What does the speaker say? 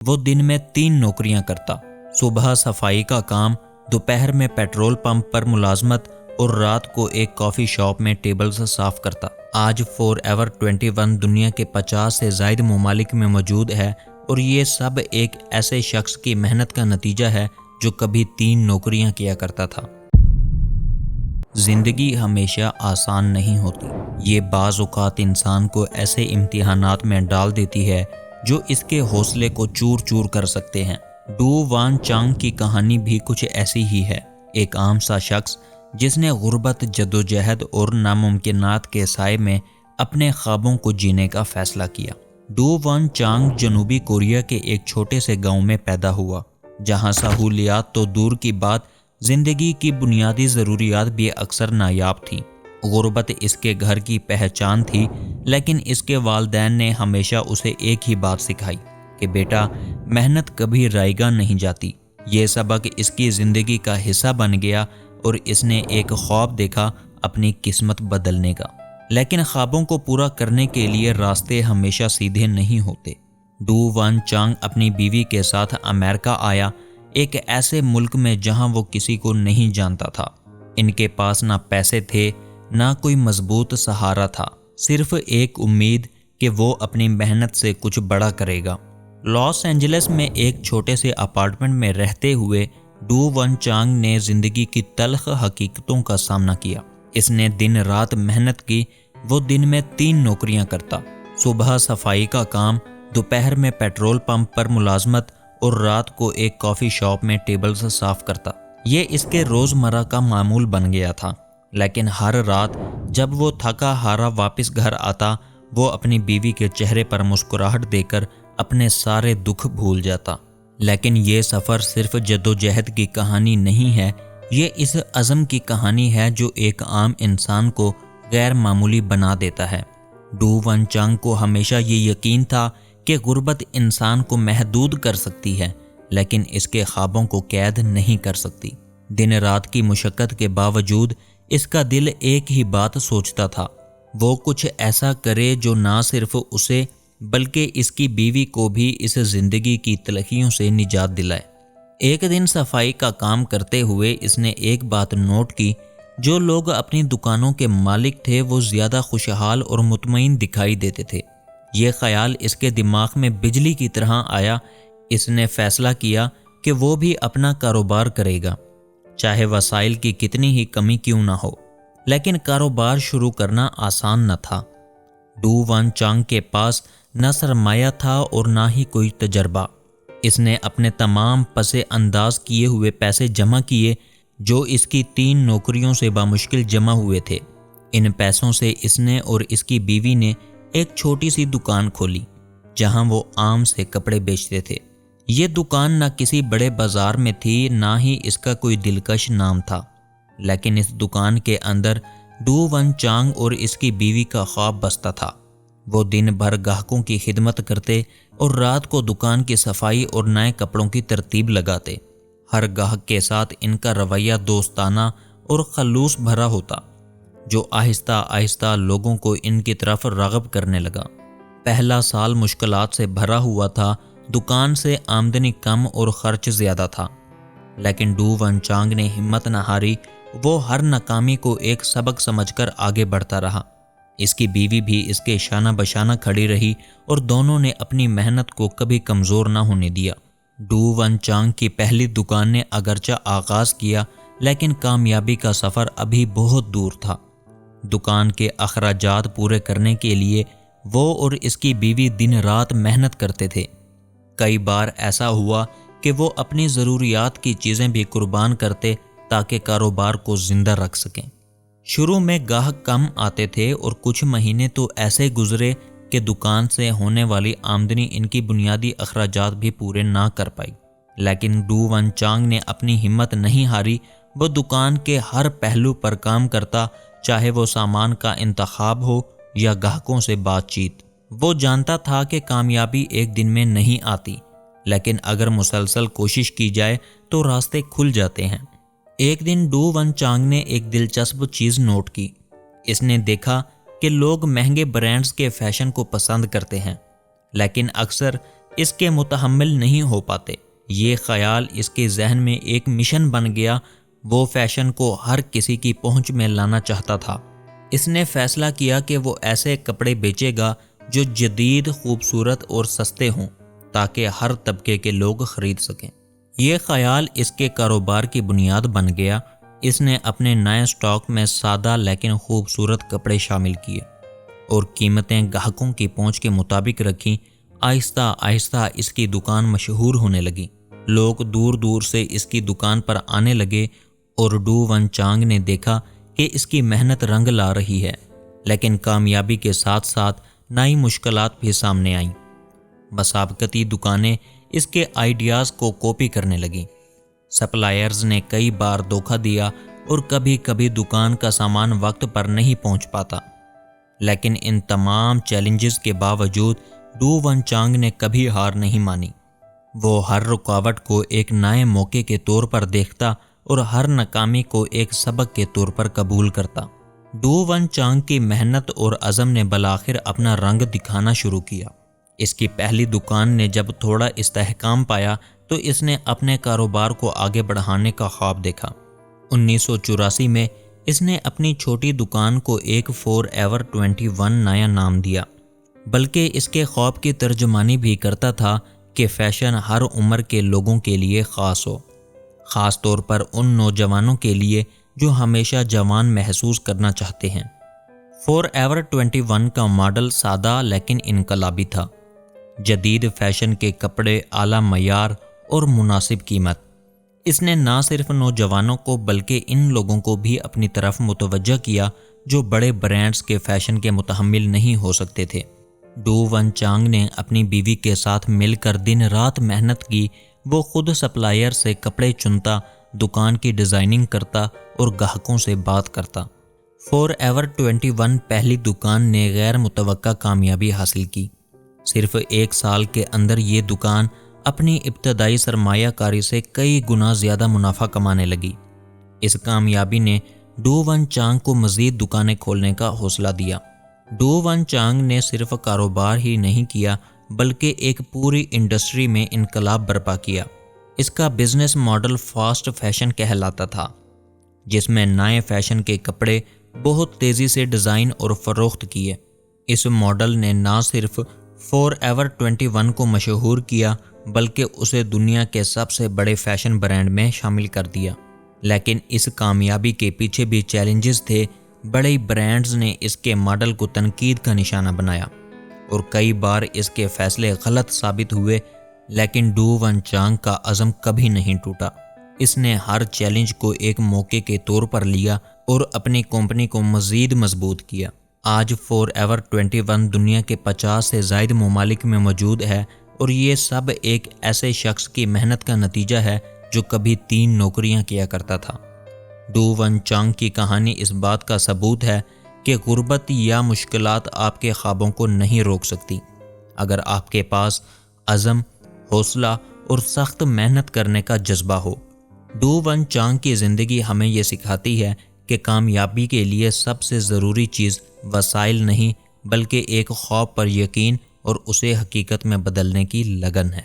وہ دن میں 3 نوکریاں کرتا، صبح صفائی کا کام، دوپہر میں پیٹرول پمپ پر ملازمت اور رات کو ایک کافی شاپ میں ٹیبلز صاف کرتا۔ آج فور ایور 21 دنیا کے 50 سے زائد ممالک میں موجود ہے اور یہ سب ایک ایسے شخص کی محنت کا نتیجہ ہے جو کبھی 3 نوکریاں کیا کرتا تھا۔ زندگی ہمیشہ آسان نہیں ہوتی، یہ بعض اوقات انسان کو ایسے امتحانات میں ڈال دیتی ہے جو اس کے حوصلے کو چور چور کر سکتے ہیں۔ ڈو وان چانگ کی کہانی بھی کچھ ایسی ہی ہے، ایک عام سا شخص جس نے غربت، جدوجہد اور ناممکنات کے سائے میں اپنے خوابوں کو جینے کا فیصلہ کیا۔ ڈو وان چانگ جنوبی کوریا کے ایک چھوٹے سے گاؤں میں پیدا ہوا، جہاں سہولیات تو دور کی بات، زندگی کی بنیادی ضروریات بھی اکثر نایاب تھیں۔ غربت اس کے گھر کی پہچان تھی، لیکن اس کے والدین نے ہمیشہ اسے ایک ہی بات سکھائی کہ بیٹا، محنت کبھی رائے گاہ نہیں جاتی۔ یہ سبق اس کی زندگی کا حصہ بن گیا اور اس نے ایک خواب دیکھا اپنی قسمت بدلنے کا۔ لیکن خوابوں کو پورا کرنے کے لیے راستے ہمیشہ سیدھے نہیں ہوتے۔ ڈو وان چانگ اپنی بیوی کے ساتھ امریکہ آیا، ایک ایسے ملک میں جہاں وہ کسی کو نہیں جانتا تھا۔ ان کے پاس نہ پیسے تھے، نہ کوئی مضبوط سہارا تھا، صرف ایک امید کہ وہ اپنی محنت سے کچھ بڑا کرے گا۔ لاس اینجلس میں ایک چھوٹے سے اپارٹمنٹ میں رہتے ہوئے ڈو وان چانگ نے زندگی کی تلخ حقیقتوں کا سامنا کیا۔ اس نے دن رات محنت کی، وہ دن میں 3 نوکریاں کرتا، صبح صفائی کا کام، دوپہر میں پیٹرول پمپ پر ملازمت اور رات کو ایک کافی شاپ میں ٹیبلز صاف کرتا۔ یہ اس کے روزمرہ کا معمول بن گیا تھا، لیکن ہر رات جب وہ تھکا ہارا واپس گھر آتا، وہ اپنی بیوی کے چہرے پر مسکراہٹ دے کر اپنے سارے دکھ بھول جاتا۔ لیکن یہ سفر صرف جدوجہد کی کہانی نہیں ہے، یہ اس عزم کی کہانی ہے جو ایک عام انسان کو غیر معمولی بنا دیتا ہے۔ ڈو وان چانگ کو ہمیشہ یہ یقین تھا کہ غربت انسان کو محدود کر سکتی ہے، لیکن اس کے خوابوں کو قید نہیں کر سکتی۔ دن رات کی مشقت کے باوجود اس کا دل ایک ہی بات سوچتا تھا، وہ کچھ ایسا کرے جو نہ صرف اسے بلکہ اس کی بیوی کو بھی اس زندگی کی تلخیوں سے نجات دلائے۔ ایک دن صفائی کا کام کرتے ہوئے اس نے ایک بات نوٹ کی، جو لوگ اپنی دکانوں کے مالک تھے وہ زیادہ خوشحال اور مطمئن دکھائی دیتے تھے۔ یہ خیال اس کے دماغ میں بجلی کی طرح آیا۔ اس نے فیصلہ کیا کہ وہ بھی اپنا کاروبار کرے گا، چاہے وسائل کی کتنی ہی کمی کیوں نہ ہو۔ لیکن کاروبار شروع کرنا آسان نہ تھا۔ ڈو وان چانگ کے پاس نہ سرمایہ تھا اور نہ ہی کوئی تجربہ۔ اس نے اپنے تمام پس انداز کیے ہوئے پیسے جمع کیے جو اس کی 3 نوکریوں سے بامشکل جمع ہوئے تھے۔ ان پیسوں سے اس نے اور اس کی بیوی نے ایک چھوٹی سی دکان کھولی، جہاں وہ عام سے کپڑے بیچتے تھے۔ یہ دکان نہ کسی بڑے بازار میں تھی، نہ ہی اس کا کوئی دلکش نام تھا، لیکن اس دکان کے اندر ڈو وان چانگ اور اس کی بیوی کا خواب بستا تھا۔ وہ دن بھر گاہکوں کی خدمت کرتے اور رات کو دکان کی صفائی اور نئے کپڑوں کی ترتیب لگاتے۔ ہر گاہک کے ساتھ ان کا رویہ دوستانہ اور خلوص بھرا ہوتا، جو آہستہ آہستہ لوگوں کو ان کی طرف راغب کرنے لگا۔ پہلا سال مشکلات سے بھرا ہوا تھا، دکان سے آمدنی کم اور خرچ زیادہ تھا، لیکن ڈو وان چانگ نے ہمت نہ ہاری۔ وہ ہر ناکامی کو ایک سبق سمجھ کر آگے بڑھتا رہا۔ اس کی بیوی بھی اس کے شانہ بشانہ کھڑی رہی اور دونوں نے اپنی محنت کو کبھی کمزور نہ ہونے دیا۔ ڈو وان چانگ کی پہلی دکان نے اگرچہ آغاز کیا، لیکن کامیابی کا سفر ابھی بہت دور تھا۔ دکان کے اخراجات پورے کرنے کے لیے وہ اور اس کی بیوی دن رات محنت کرتے تھے۔ کئی بار ایسا ہوا کہ وہ اپنی ضروریات کی چیزیں بھی قربان کرتے تاکہ کاروبار کو زندہ رکھ سکیں۔ شروع میں گاہک کم آتے تھے اور کچھ مہینے تو ایسے گزرے کہ دکان سے ہونے والی آمدنی ان کی بنیادی اخراجات بھی پورے نہ کر پائی۔ لیکن ڈو وان چانگ نے اپنی ہمت نہیں ہاری۔ وہ دکان کے ہر پہلو پر کام کرتا، چاہے وہ سامان کا انتخاب ہو یا گاہکوں سے بات چیت۔ وہ جانتا تھا کہ کامیابی ایک دن میں نہیں آتی، لیکن اگر مسلسل کوشش کی جائے تو راستے کھل جاتے ہیں۔ ایک دن ڈو وان چانگ نے ایک دلچسپ چیز نوٹ کی۔ اس نے دیکھا کہ لوگ مہنگے برانڈز کے فیشن کو پسند کرتے ہیں، لیکن اکثر اس کے متحمل نہیں ہو پاتے۔ یہ خیال اس کے ذہن میں ایک مشن بن گیا، وہ فیشن کو ہر کسی کی پہنچ میں لانا چاہتا تھا۔ اس نے فیصلہ کیا کہ وہ ایسے کپڑے بیچے گا جو جدید، خوبصورت اور سستے ہوں تاکہ ہر طبقے کے لوگ خرید سکیں۔ یہ خیال اس کے کاروبار کی بنیاد بن گیا۔ اس نے اپنے نئے سٹاک میں سادہ لیکن خوبصورت کپڑے شامل کیے اور قیمتیں گاہکوں کی پہنچ کے مطابق رکھیں۔ آہستہ آہستہ اس کی دکان مشہور ہونے لگی۔ لوگ دور دور سے اس کی دکان پر آنے لگے اور ڈو ون چانگ نے دیکھا کہ اس کی محنت رنگ لا رہی ہے، لیکن کامیابی کے ساتھ ساتھ نئی مشکلات بھی سامنے آئیں۔ مسابقتی دکانیں اس کے آئیڈیاز کو کاپی کرنے لگیں۔ سپلائرز نے کئی بار دھوکہ دیا اور کبھی کبھی دکان کا سامان وقت پر نہیں پہنچ پاتا، لیکن ان تمام چیلنجز کے باوجود ڈو ون چانگ نے کبھی ہار نہیں مانی۔ وہ ہر رکاوٹ کو ایک نئے موقع کے طور پر دیکھتا اور ہر ناکامی کو ایک سبق کے طور پر قبول کرتا۔ ڈو ون چانگ کی محنت اور عزم نے بالآخر اپنا رنگ دکھانا شروع کیا۔ اس کی پہلی دکان نے جب تھوڑا استحکام پایا تو اس نے اپنے کاروبار کو آگے بڑھانے کا خواب دیکھا۔ 1984 میں اس نے اپنی چھوٹی دکان کو ایک فور ایور 21 نیا نام دیا، بلکہ اس کے خواب کی ترجمانی بھی کرتا تھا کہ فیشن ہر عمر کے لوگوں کے لیے خاص ہو، خاص طور پر ان نوجوانوں کے لیے جو ہمیشہ جوان محسوس کرنا چاہتے ہیں۔ فور ایور 21 کا ماڈل سادہ لیکن انقلابی تھا۔ جدید فیشن کے کپڑے، اعلیٰ معیار اور مناسب قیمت۔ اس نے نہ صرف نوجوانوں کو بلکہ ان لوگوں کو بھی اپنی طرف متوجہ کیا جو بڑے برانڈز کے فیشن کے متحمل نہیں ہو سکتے تھے۔ ڈو ون چانگ نے اپنی بیوی کے ساتھ مل کر دن رات محنت کی۔ وہ خود سپلائر سے کپڑے چنتا، دکان کی ڈیزائننگ کرتا اور گاہکوں سے بات کرتا۔ فور ایور 21 پہلی دکان نے غیر متوقع کامیابی حاصل کی۔ صرف ایک سال کے اندر یہ دکان اپنی ابتدائی سرمایہ کاری سے کئی گنا زیادہ منافع کمانے لگی۔ اس کامیابی نے ڈو ون چانگ کو مزید دکانیں کھولنے کا حوصلہ دیا۔ ڈو ون چانگ نے صرف کاروبار ہی نہیں کیا بلکہ ایک پوری انڈسٹری میں انقلاب برپا کیا۔ اس کا بزنس ماڈل فاسٹ فیشن کہلاتا تھا، جس میں نئے فیشن کے کپڑے بہت تیزی سے ڈیزائن اور فروخت کیے۔ اس ماڈل نے نہ صرف فور ایور 21 کو مشہور کیا بلکہ اسے دنیا کے سب سے بڑے فیشن برانڈ میں شامل کر دیا۔ لیکن اس کامیابی کے پیچھے بھی چیلنجز تھے۔ بڑے برانڈز نے اس کے ماڈل کو تنقید کا نشانہ بنایا اور کئی بار اس کے فیصلے غلط ثابت ہوئے، لیکن ڈو ون چانگ کا عزم کبھی نہیں ٹوٹا۔ اس نے ہر چیلنج کو ایک موقع کے طور پر لیا اور اپنی کمپنی کو مزید مضبوط کیا۔ آج فور ایور 21 دنیا کے 50 سے زائد ممالک میں موجود ہے اور یہ سب ایک ایسے شخص کی محنت کا نتیجہ ہے جو کبھی 3 نوکریاں کیا کرتا تھا۔ ڈو ون چانگ کی کہانی اس بات کا ثبوت ہے کہ غربت یا مشکلات آپ کے خوابوں کو نہیں روک سکتی، اگر آپ کے پاس عزم، حوصلہ اور سخت محنت کرنے کا جذبہ ہو۔ ڈو ون چانگ کی زندگی ہمیں یہ سکھاتی ہے کہ کامیابی کے لیے سب سے ضروری چیز وسائل نہیں بلکہ ایک خواب پر یقین اور اسے حقیقت میں بدلنے کی لگن ہے۔